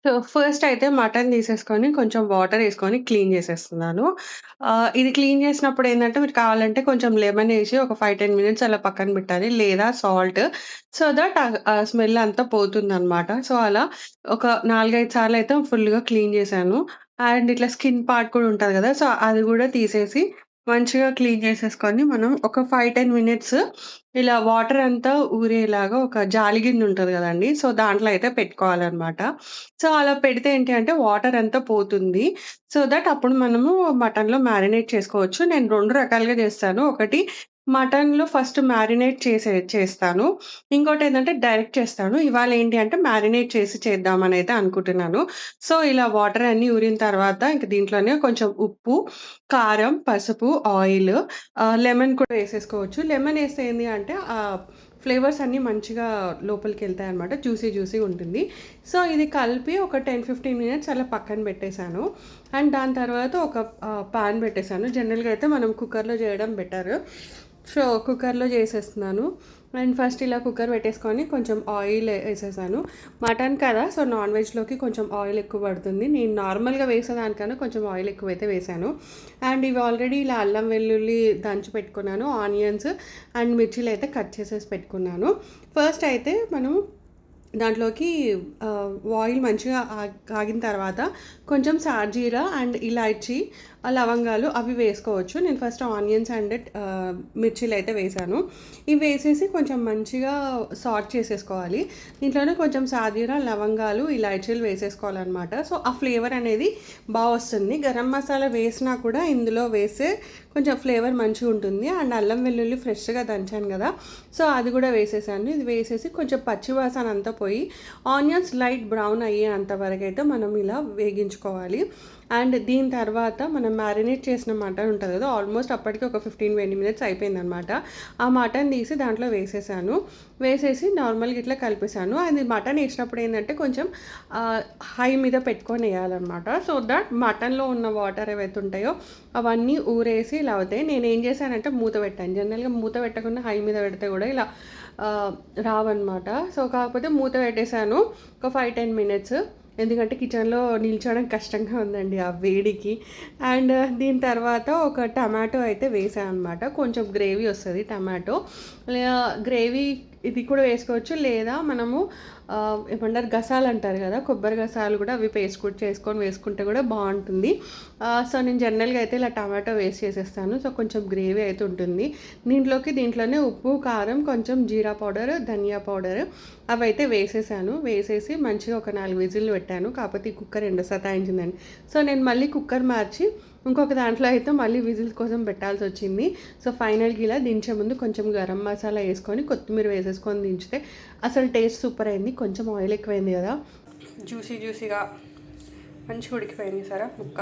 So, first అయితే mutton తీసేసుకొని కొంచెం వాటర్ ఏసుకొని క్లీన్ చేసేస్తున్నాను. ఇది క్లీన్ చేసినప్పుడు ఏందంటే మీరు కావాలంటే కొంచెం లెమన్ ఏసి ఒక 5, 10 మినిట్స్ అలా పక్కన పెట్టాలి. లేదా సాల్ట్ సో దట్ ఆ స్మెల్ అంతా పోతుందనమాట. సో, అలా ఒక 4, 5 సార్లయితే ఫుల్‌గా క్లీన్ చేశాను. అండ్ ఇట్లా స్కిన్ పార్ట్ కూడా ఉంటది గదా! సో, అది గూడా తీసేసి మంచిగా క్లీన్ చేసేసుకొని మనం ఒక 5, 10 మినిట్స్ ఇలా వాటర్ అంతా ఊరేలాగా ఒక జాలి గిన్నె ఉంటది గదండీ! సో, దాంట్లో అయితే పెట్టుకోవాలనమాట. సో, అలా పెడితే ఏంటి అంటే వాటర్ అంతా పోతుంది. సో దట్ అప్పుడు మనము మటన్‌లో మ్యారినేట్ చేసుకోవచ్చు. నేను 2 రకాలుగా చేస్తాను. ఒకటి మటన్‌లో ఫస్ట్ మ్యారినేట్ చేస్తాను. ఇంకోటేంటంటే డైరెక్ట్ చేస్తాను. ఇవాళ ఏంటి అంటే మ్యారినేట్ చేసి చేద్దామనైతే అనుకుంటున్నాను. సో, ఇలా వాటర్ అన్నీ ఊరిన తర్వాత ఇంక దీంట్లోనే కొంచెం ఉప్పు, కారం, పసుపు, ఆయిల్ లెమన్ కూడా వేసేసుకోవచ్చు. లెమన్ ఏస్తే ఏంది అంటే ఫ్లేవర్స్ అన్నీ మంచిగా లోపలికెళ్తాయనమాట. జ్యూసీ ఉంటుంది. సో, ఇది కలిపి ఒక 10, 15 మినిట్స్ అలా పక్కన పెట్టేసాను. అండ్ దాని తర్వాత ఒక పాన్ పెట్టేసాను. జనరల్‌గా అయితే మనం కుక్కర్‌లో చేయడం బెటర్. సో, కుక్కర్‌లో చేసేస్తున్నాను. అండ్ ఫస్ట్ ఇలా కుక్కర్ పెట్టేసుకొని కొంచెం ఆయిల్ ఏసేసాను. మటన్ కదా! సో, నాన్ వెజ్‌లోకి కొంచెం ఆయిల్ ఎక్కువ పడుతుంది. నేను నార్మల్‌గా వేసేదానికన్నా కొంచెం ఆయిల్ ఎక్కువైతే వేశాను. అండ్ ఇవి ఆల్రెడీ ఇలా అల్లం వెల్లుల్లి దంచి పెట్టుకున్నాను. ఆనియన్స్ అండ్ మిర్చీలయితే కట్ చేసేసి పెట్టుకున్నాను. ఫస్ట్ అయితే మనం దాంట్లోకి ఆయిల్ మంచిగా కాగిన తర్వాత కొంచెం సాజీరా అండ్ ఇలాచీ, లవంగాలు అవి వేసుకోవచ్చు. నేను ఫస్ట్ ఆనియన్స్ అండ్ మిర్చీలయితే వేశాను. ఇవి వేసేసి కొంచెం మంచిగా సాట్ చేసేసుకోవాలి. దీంట్లోనే కొంచెం సాజీరా, లవంగాలు, ఇలాచీలు వేసేసుకోవాలనమాట. సో, ఆ ఫ్లేవర్ అనేది వస్తుంది. గరం మసాలా వేసినా కూడా ఇందులో వేస్తే కొంచెం ఫ్లేవర్ మంచిగుంటుంది. అండ్ అల్లం వెల్లుల్లి ఫ్రెష్‌గా దంచాను గదా! సో, అది గూడా వేసేసాను. ఇది వేసేసి కొంచెం పచ్చి వాసన అంతా పోయి ఆనియన్స్ లైట్ బ్రౌన్ అయ్యేంత వరకైతే మనం ఇలా వేగించుకోవాలి. అండ్ దీని తర్వాత మనం మ్యారినేట్ చేసిన మటన్ ఉంటది కదా! ఆల్మోస్ట్ అప్పటికి ఒక 15, 20 మినిట్స్ అయిపోయిందనమాట. ఆ మటన్ తీసి దాంట్లో వేసేసాను. వేసేసి నార్మల్‌గా ఇట్లా కలిపేసాను. అది మటన్ ఏసినప్పుడు ఏందంటే కొంచెం హై మీద పెట్టుకొని ఎయాలనమాట. సో దట్ మటన్‌లో ఉన్న వాటర్ ఏవైతే ఉంటాయో అవన్నీ ఊరేసి ఇలా అవుతాయి. నేనేం చేశానంటే మూత పెట్టాను. జనరల్‌గా మూత పెట్టకుండా హై మీద పెడితే కూడా ఇలా రావన్నమాట. సో, కాకపోతే మూత పెట్టేసాను. ఒక 5, 10 మినిట్స్. ఎందుకంటే కిచెన్‌లో నిల్చోవడం కష్టంగా ఉందండి ఆ వేడికి. అండ్ దీని తర్వాత ఒక టమాటో అయితే వేసా అనమాట. కొంచెం గ్రేవీ వస్తది టమాటో. గ్రేవీ ఇది కూడా వేసుకోవచ్చు. లేదా మనము ఏమంటారు గసాలు అంటారు కదా! కొబ్బరి గసాలు కూడా అవి చేసుకొని వేసుకుంటే కూడా బావుంటుంది. సో, నేను జనరల్‌గా అయితే ఇలా టమాటో వేసి చేసేస్తాను. సో, కొంచెం గ్రేవీ అయితే ఉంటుంది. దీంట్లోనే ఉప్పు, కారం, కొంచెం జీరా పౌడర్, ధనియా పౌడర్ అవైతే వేసేసాను. వేసేసి మంచిగా ఒక 4 విజిల్లు పెట్టాను. కాకపోతే ఈ కుక్కర్ ఎండ సతాయించిందండి. సో, నేను మళ్ళీ కుక్కర్ మార్చి ఇంకొక దాంట్లో అయితే మళ్ళీ విజిల్ కోసం పెట్టాల్సొచ్చింది. సో, ఫైనల్‌గా ఇలా దించే ముందు కొంచెం గరం మసాలా ఏసుకొని, కొత్తిమీర వేసేసుకొని దించితే అసలు టేస్ట్ సూపర్ అయింది. కొంచెం ఆయిల్ ఎక్కువైంది కదా! జ్యూసీగా మంచిగా ఉడికిపోయింది చూసారా ముక్క.